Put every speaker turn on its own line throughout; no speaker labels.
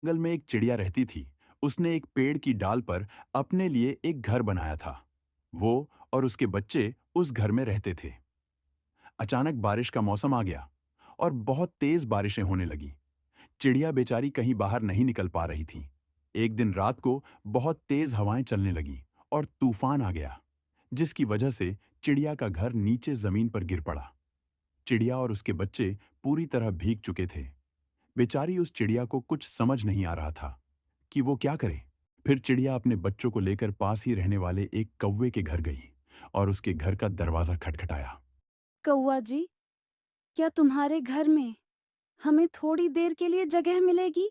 जंगल में एक चिड़िया रहती थी। उसने एक पेड़ की डाल पर अपने लिए एक घर बनाया था। वो और उसके बच्चे उस घर में रहते थे। अचानक बारिश का मौसम आ गया और बहुत तेज बारिशें होने लगी। चिड़िया बेचारी कहीं बाहर नहीं निकल पा रही थी। एक दिन रात को बहुत तेज हवाएं चलने लगी और तूफान आ गया, जिसकी वजह से चिड़िया का घर नीचे जमीन पर गिर पड़ा। चिड़िया और उसके बच्चे पूरी तरह भीग चुके थे। बेचारी उस चिड़िया को कुछ समझ नहीं आ रहा था कि वो क्या करे। फिर चिड़िया अपने बच्चों को लेकर पास ही रहने वाले एक कौवे के घर गई और उसके घर का दरवाजा खटखटाया।
कौआ जी, क्या तुम्हारे घर में हमें थोड़ी देर के लिए जगह मिलेगी?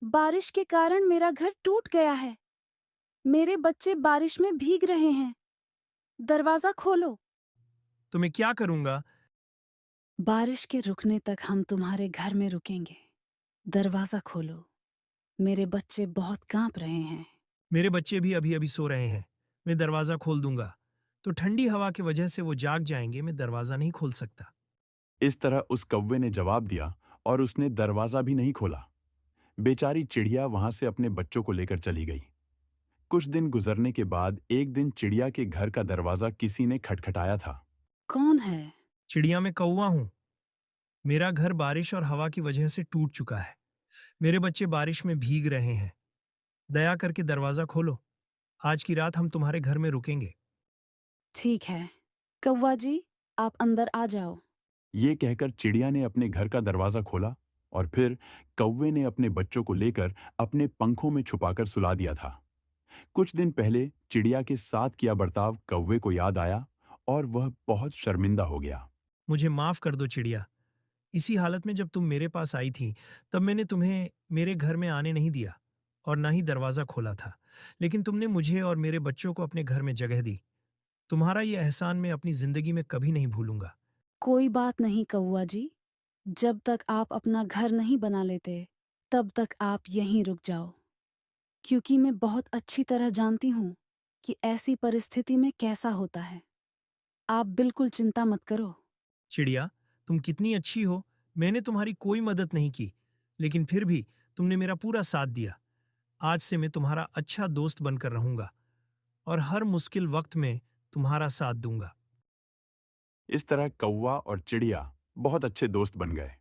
बारिश के कारण मेरा घर टूट गया है। मेरे बच्चे बारिश में भीग रहे हैं। दरवाजा खोलो।
तो मैं क्या करूंगा?
बारिश के रुकने तक हम तुम्हारे घर में रुकेंगे। दरवाजा खोलो। मेरे बच्चे बहुत कांप रहे हैं।
मेरे बच्चे भी अभी अभी सो रहे हैं। मैं दरवाजा खोल दूंगा तो ठंडी हवा की वजह से वो जाग जाएंगे। मैं दरवाजा नहीं खोल सकता।
इस तरह उस कौवे ने जवाब दिया और उसने दरवाजा भी नहीं खोला। बेचारी चिड़िया वहां से अपने बच्चों को लेकर चली गई। कुछ दिन गुजरने के बाद एक दिन चिड़िया के घर का दरवाजा किसी ने खटखटाया था।
कौन है?
चिड़िया में कौवा हूं। मेरा घर बारिश और हवा की वजह से टूट चुका है। मेरे बच्चे बारिश में भीग रहे हैं। दया करके दरवाजा खोलो। आज की रात हम तुम्हारे घर में रुकेंगे।
ठीक है। कौवा जी, आप अंदर आ जाओ।
ये कहकर चिड़िया ने अपने घर का दरवाजा खोला और फिर कौवे ने अपने बच्चों को लेकर अपने पंखों में छुपाकर सुला दिया था। कुछ दिन पहले चिड़िया के साथ किया बर्ताव कौवे को याद आया और वह बहुत शर्मिंदा हो गया।
मुझे माफ कर दो चिड़िया। इसी हालत में जब तुम मेरे पास आई थी, तब मैंने तुम्हें मेरे घर में आने नहीं दिया और ना ही दरवाजा खोला था। लेकिन तुमने मुझे और मेरे बच्चों को अपने घर में जगह दी। तुम्हारा ये एहसान मैं अपनी जिंदगी में कभी नहीं भूलूंगा।
कोई बात नहीं कौवा जी। जब तक आप अपना घर नहीं बना लेते, तब तक आप यहीं रुक जाओ। क्योंकि मैं बहुत अच्छी तरह जानती हूँ कि ऐसी परिस्थिति में कैसा होता है। आप बिल्कुल चिंता मत करो।
चिड़िया, तुम कितनी अच्छी हो। मैंने तुम्हारी कोई मदद नहीं की, लेकिन फिर भी तुमने मेरा पूरा साथ दिया। आज से मैं तुम्हारा अच्छा दोस्त बनकर रहूंगा और हर मुश्किल वक्त में तुम्हारा साथ दूंगा।
इस तरह कौवा और चिड़िया बहुत अच्छे दोस्त बन गए।